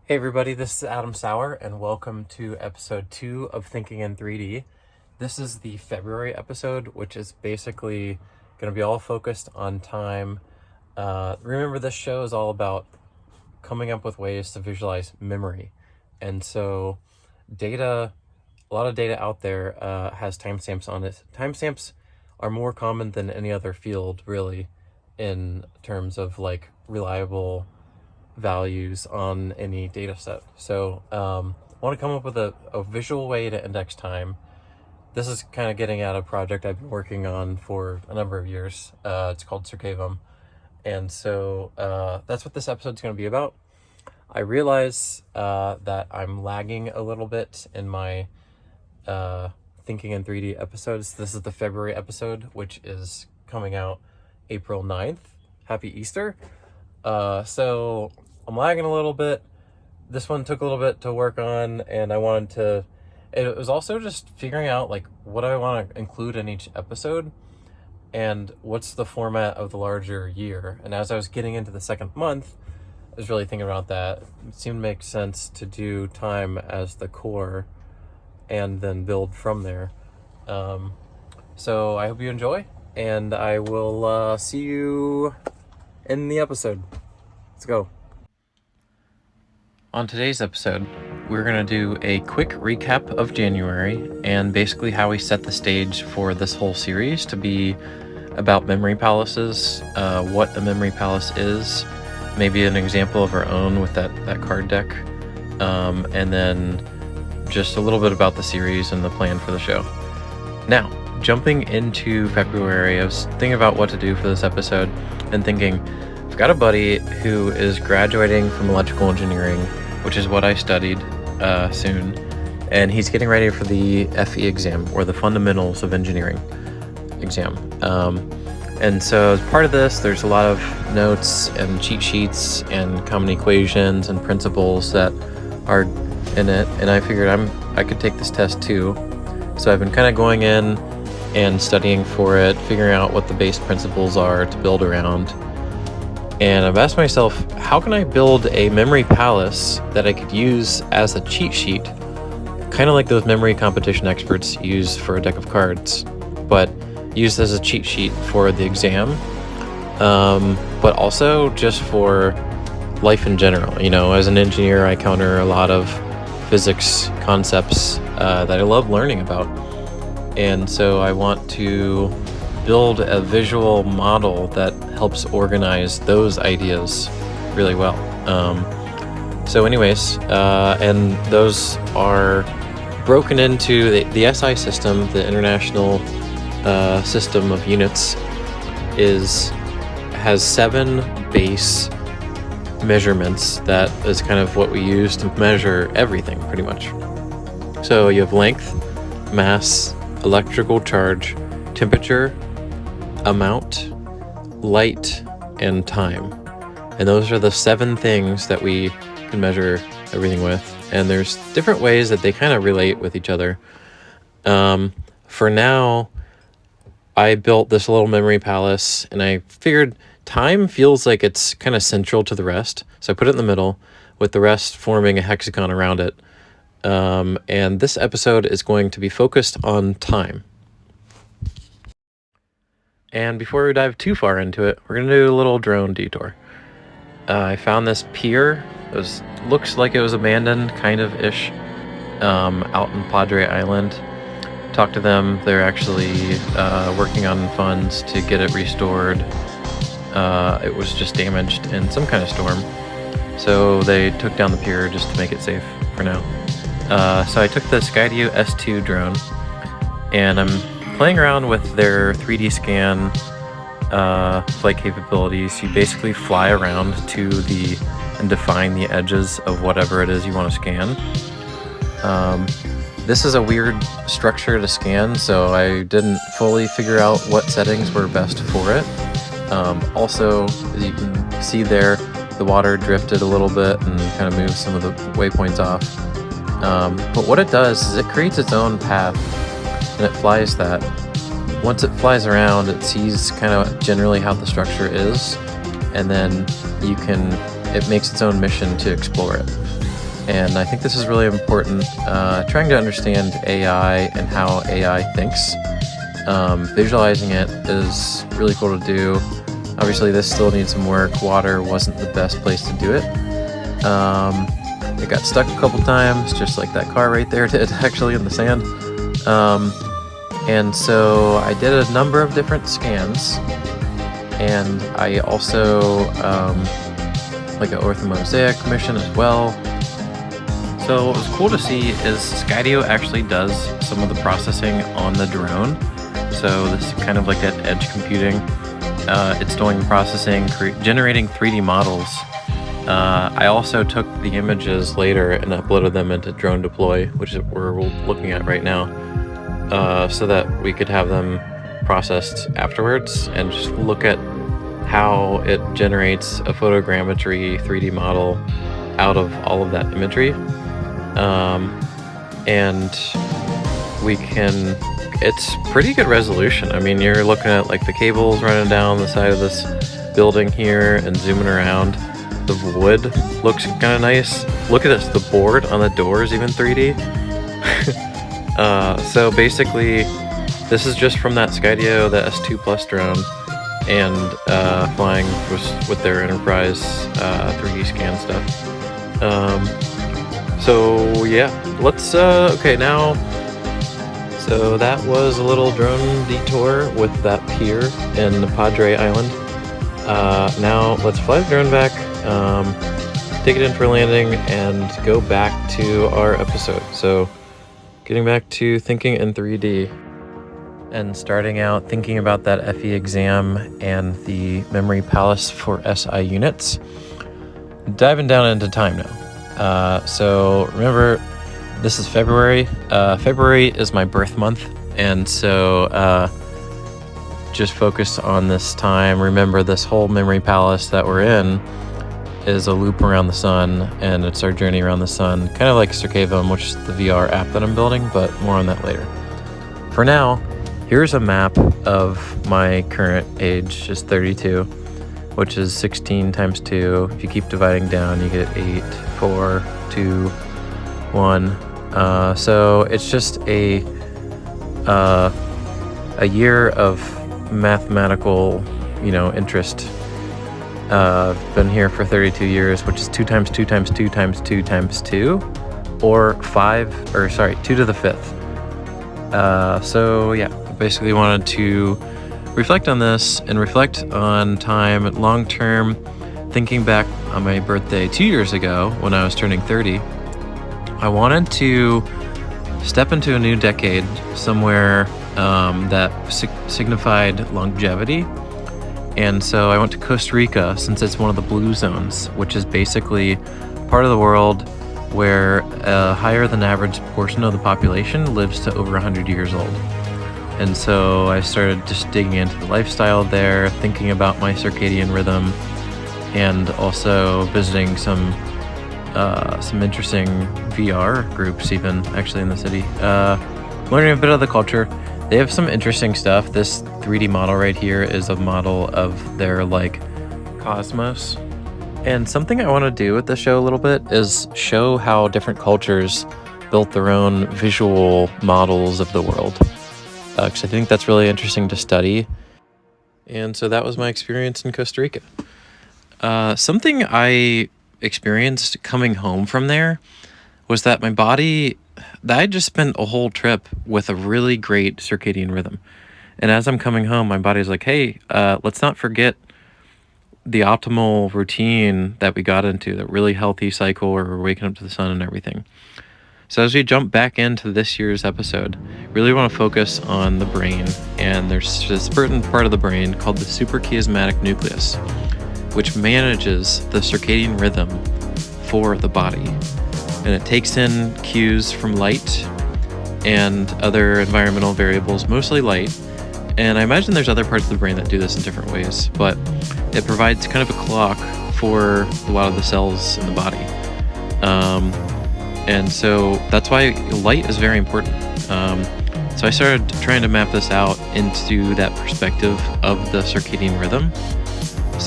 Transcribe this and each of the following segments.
Hey everybody, this is Adam Sauer and welcome to episode 2 of Thinking in 3D. This is the February episode, which is basically going to be all focused on time. Remember, this show is all about coming up with ways to visualize memory. And so a lot of data out there has timestamps on it. Timestamps are more common than any other field, really, in terms of like reliable values on any data set. So I want to come up with a visual way to index time. This is kind of getting at a project I've been working on for a number of years. It's called Circaevum. And so that's what this episode's going to be about. I realize that I'm lagging a little bit in my Thinking in 3D episodes. This is the February episode, which is coming out April 9th. Happy Easter. So I'm lagging a little bit. This one took a little bit to work on, and it was also just figuring out like what I want to include in each episode and what's the format of the larger year. And as I was getting into the second month, I was really thinking about that. It seemed to make sense to do time as the core and then build from there. So I hope you enjoy, and I will see you in the episode. Let's go. On today's episode, we're going to do a quick recap of January and basically how we set the stage for this whole series to be about memory palaces, what a memory palace is, maybe an example of our own with that card deck, and then just a little bit about the series and the plan for the show. Now, jumping into February, I was thinking about what to do for this episode and thinking, I've got a buddy who is graduating from electrical engineering, which is what I studied soon, and he's getting ready for the FE exam, or the Fundamentals of Engineering exam. And so as part of this, there's a lot of notes and cheat sheets and common equations and principles that are in it, and I figured I could take this test too. So I've been kind of going in and studying for it, figuring out what the base principles are to build around. And I've asked myself, how can I build a memory palace that I could use as a cheat sheet, kind of like those memory competition experts use for a deck of cards, but used as a cheat sheet for the exam, but also just for life in general. You know, as an engineer, I encounter a lot of physics concepts that I love learning about. And so I want to build a visual model that helps organize those ideas really well. So anyways, and those are broken into the SI system, the International System of Units, has 7 base measurements. That is kind of what we use to measure everything, pretty much. So you have length, mass, electrical charge, temperature, amount, light, and time. And those are the 7 things that we can measure everything with. And there's different ways that they kind of relate with each other. For now, I built this little memory palace, and I figured time feels like it's kind of central to the rest. So I put it in the middle, with the rest forming a hexagon around it. And this episode is going to be focused on time. And before we dive too far into it, we're going to do a little drone detour. I found this pier. Looks like it was abandoned, kind of ish, out in Padre Island. Talked to them. They're actually working on funds to get it restored. It was just damaged in some kind of storm. So they took down the pier just to make it safe for now. So I took the Skydio S2 drone, and I'm playing around with their 3D scan flight capabilities. You basically fly around and define the edges of whatever it is you want to scan. This is a weird structure to scan, so I didn't fully figure out what settings were best for it. Also, as you can see there, the water drifted a little bit and kind of moved some of the waypoints off. But what it does is it creates its own path, and it flies that. Once it flies around, it sees kind of generally how the structure is, and then it makes its own mission to explore it. And I think this is really important, trying to understand AI and how AI thinks. Visualizing it is really cool to do. Obviously, this still needs some work. Water wasn't the best place to do it. It got stuck a couple times, just like that car right there did, actually, in the sand. And so I did a number of different scans, and I also like an orthomosaic mission as well. So what was cool to see is Skydio actually does some of the processing on the drone. So this is kind of like that edge computing. It's doing processing, generating 3D models. I also took the images later and uploaded them into Drone Deploy, which is what we're looking at right now, so that we could have them processed afterwards and just look at how it generates a photogrammetry 3D model out of all of that imagery. And it's pretty good resolution. I mean, you're looking at like the cables running down the side of this building here and zooming around. The wood looks kind of nice. Look at this, the board on the door is even 3D. So basically, this is just from that Skydio, the S2 Plus drone, and flying with their Enterprise 3D scan stuff. So yeah, let's, okay, now, so that was a little drone detour with that pier in the Padre Island. Now let's fly the drone back, take it in for landing, and go back to our episode. So getting back to thinking in 3D and starting out thinking about that FE exam and the memory palace for SI units. Diving down into time now. So remember, this is February. February is my birth month, and so just focus on this time. Remember, this whole memory palace that we're in is a loop around the sun, and it's our journey around the sun, kind of like Circaevum, which is the VR app that I'm building, but more on that later. For now, here's a map of my current age, just 32, which is 16 times 2. If you keep dividing down, you get 8, 4, 2, 1. So it's just a year of mathematical, interest. I've been here for 32 years, which is 2 times 2 times 2 times 2 times 2, or 2 to the 5th. So yeah, basically wanted to reflect on this and reflect on time long term, thinking back on my birthday 2 years ago when I was turning 30. I wanted to step into a new decade somewhere that signified longevity. And so I went to Costa Rica, since it's one of the blue zones, which is basically part of the world where a higher than average portion of the population lives to over 100 years old. And so I started just digging into the lifestyle there, thinking about my circadian rhythm, and also visiting some interesting VR groups, even actually in the city. Learning a bit of the culture. They have some interesting stuff. This 3D model right here is a model of their cosmos. And something I want to do with the show a little bit is show how different cultures built their own visual models of the world. Because I think that's really interesting to study. And so that was my experience in Costa Rica. Something I experienced coming home from there was that my body, I just spent a whole trip with a really great circadian rhythm. And as I'm coming home, my body's like, hey, let's not forget the optimal routine that we got into, the really healthy cycle where we're waking up to the sun and everything. So as we jump back into this year's episode, really want to focus on the brain. And there's this certain part of the brain called the suprachiasmatic nucleus, which manages the circadian rhythm for the body. And it takes in cues from light and other environmental variables, mostly light. And I imagine there's other parts of the brain that do this in different ways, but it provides kind of a clock for a lot of the cells in the body. And so that's why light is very important. So I started trying to map this out into that perspective of the circadian rhythm.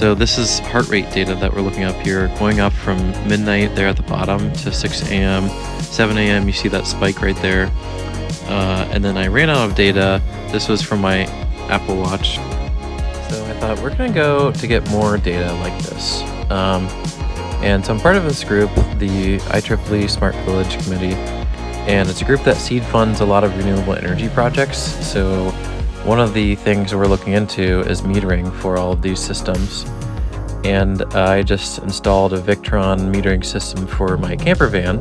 So this is heart rate data that we're looking up here, going up from midnight there at the bottom to 6 a.m., 7 a.m. You see that spike right there. And then I ran out of data. This was from my Apple Watch. So I thought we're gonna go to get more data like this. And so I'm part of this group, the IEEE Smart Village Committee, and it's a group that seed funds a lot of renewable energy projects. So one of the things we're looking into is metering for all of these systems. And I just installed a Victron metering system for my camper van.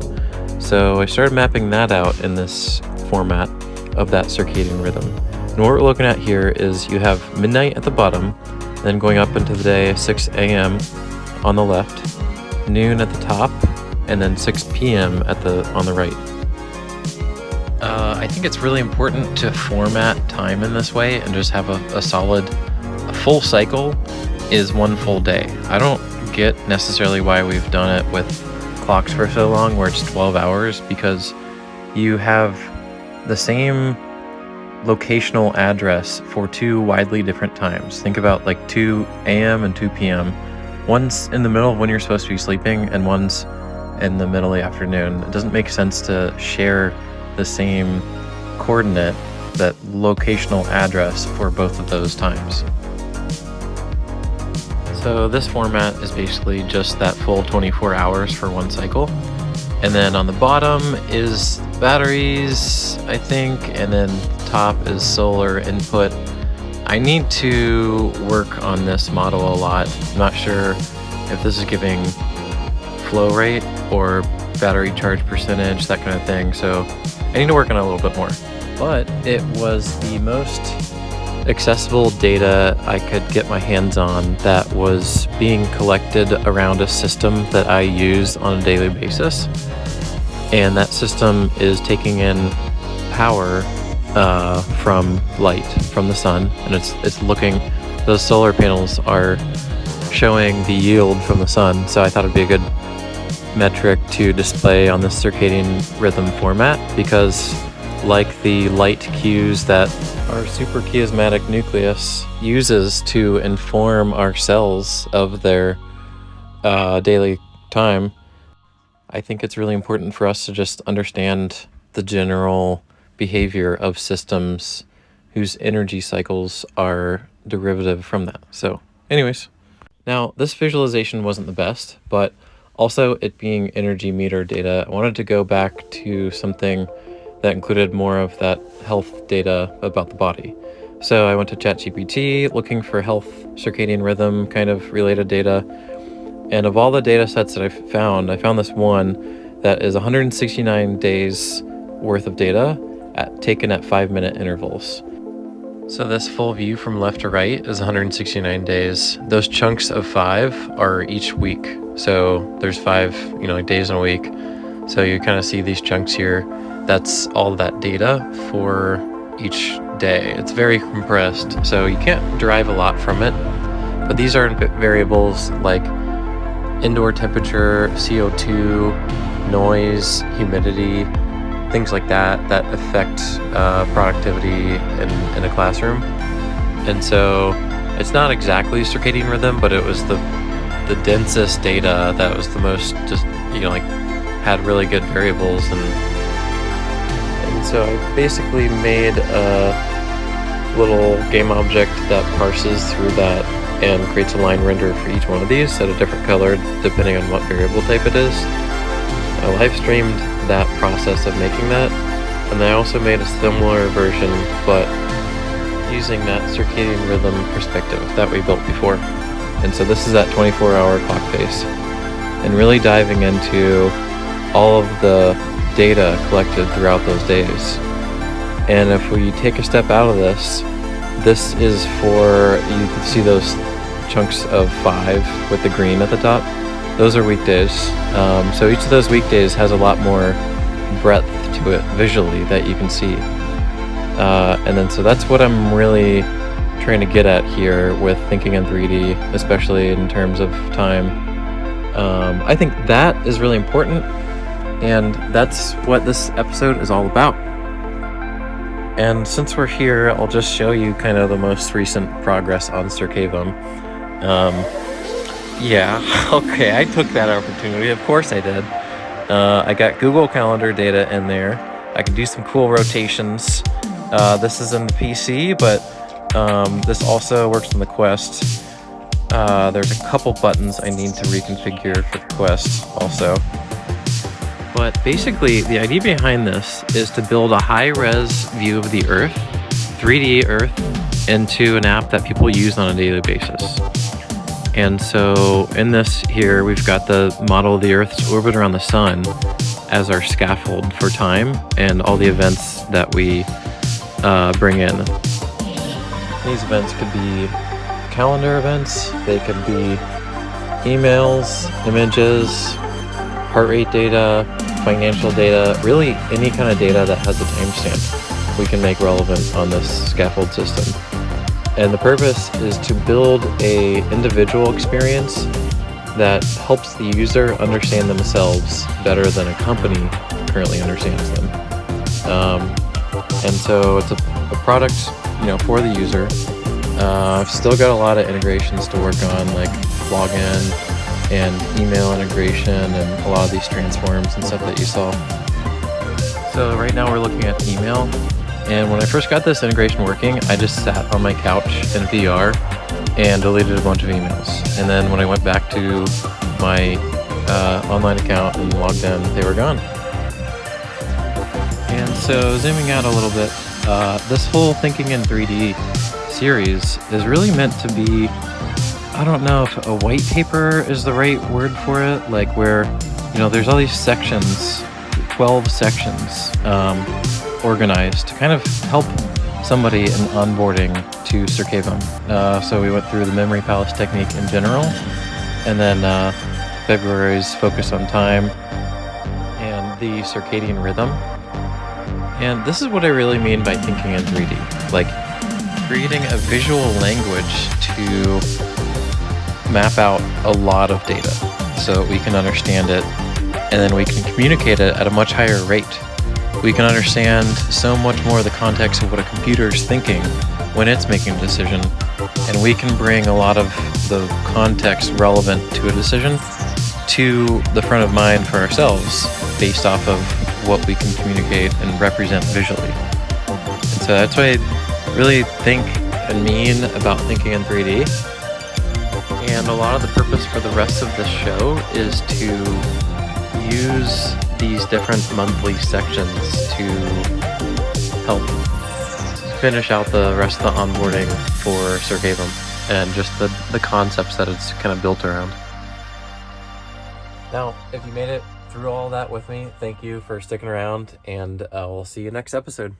So I started mapping that out in this format of that circadian rhythm. And what we're looking at here is you have midnight at the bottom, then going up into the day, 6 a.m. on the left, noon at the top, and then 6 p.m. on the right. I think it's really important to format time in this way and just have a full cycle is one full day. I don't get necessarily why we've done it with clocks for so long where it's 12 hours, because you have the same locational address for two widely different times. Think about like 2 a.m. and 2 p.m. One's in the middle of when you're supposed to be sleeping and one's in the middle of the afternoon. It doesn't make sense to share the same coordinate, that locational address for both of those times. So this format is basically just that full 24 hours for one cycle. And then on the bottom is batteries, I think, and then top is solar input. I need to work on this model a lot. I'm not sure if this is giving flow rate or battery charge percentage, that kind of thing. So I need to work on it a little bit more. But it was the most accessible data I could get my hands on that was being collected around a system that I use on a daily basis. And that system is taking in power from light from the sun, and it's looking, those solar panels are showing the yield from the sun. So I thought it'd be a good metric to display on the circadian rhythm format, because like the light cues that our superchiasmatic nucleus uses to inform our cells of their daily time, I think it's really important for us to just understand the general behavior of systems whose energy cycles are derivative from that. So anyways, now this visualization wasn't the best, but also it being energy meter data, I wanted to go back to something that included more of that health data about the body. So I went to ChatGPT looking for health circadian rhythm kind of related data. And of all the data sets that I found this one that is 169 days worth of data taken at 5-minute intervals. So this full view from left to right is 169 days. Those chunks of 5 are each week. So there's 5, days in a week. So you kind of see these chunks here. That's all that data for each day. It's very compressed, so you can't derive a lot from it. But these are variables like indoor temperature, CO2, noise, humidity, things like that affect productivity in a classroom. And so it's not exactly circadian rhythm, but it was the densest data that was the most just had really good variables. And so I basically made a little game object that parses through that and creates a line render for each one of these at a different color depending on what variable type it is. I live streamed that process of making that, and I also made a similar version but using that circadian rhythm perspective that we built before. And so this is that 24-hour clock face, and really diving into all of the data collected throughout those days. And if we take a step out of this is for, you can see those chunks of 5 with the green at the top. Those are weekdays. So each of those weekdays has a lot more breadth to it visually that you can see. And then so that's what I'm really trying to get at here with thinking in 3D, especially in terms of time. I think that is really important, and that's what this episode is all about. And since we're here, I'll just show you kind of the most recent progress on Circaevum. Yeah, okay, I took that opportunity. Of course I did. I got Google Calendar data in there. I can do some cool rotations. This is in the PC, but this also works on the Quest. There's a couple buttons I need to reconfigure for the Quest also. But basically, the idea behind this is to build a high-res view of the Earth, 3D Earth, into an app that people use on a daily basis. And so in this here, we've got the model of the Earth's orbit around the sun as our scaffold for time and all the events that we bring in. These events could be calendar events, they could be emails, images, heart rate data, financial data, really any kind of data that has a timestamp we can make relevant on this scaffold system. And the purpose is to build a individual experience that helps the user understand themselves better than a company currently understands them. And so it's a product, for the user. I've still got a lot of integrations to work on, like login and email integration and a lot of these transforms and stuff that you saw. So right now we're looking at email. And when I first got this integration working, I just sat on my couch in VR and deleted a bunch of emails. And then when I went back to my online account and logged in, they were gone. And so zooming out a little bit, this whole Thinking in 3D series is really meant to be, I don't know if a white paper is the right word for it, like where, there's all these sections, 12 sections, organized to kind of help somebody in onboarding to Circaevum. So we went through the memory palace technique in general, and then February's focus on time and the circadian rhythm. And this is what I really mean by thinking in 3D, like creating a visual language to map out a lot of data so we can understand it, and then we can communicate it at a much higher rate. We can understand so much more of the context of what a computer is thinking when it's making a decision, and we can bring a lot of the context relevant to a decision to the front of mind for ourselves based off of what we can communicate and represent visually. And so that's what I really think and mean about thinking in 3D. And a lot of the purpose for the rest of this show is to use these different monthly sections to help finish out the rest of the onboarding for Circaevum and just the concepts that it's kind of built around. Now, if you made it through all that with me, thank you for sticking around, and we'll see you next episode.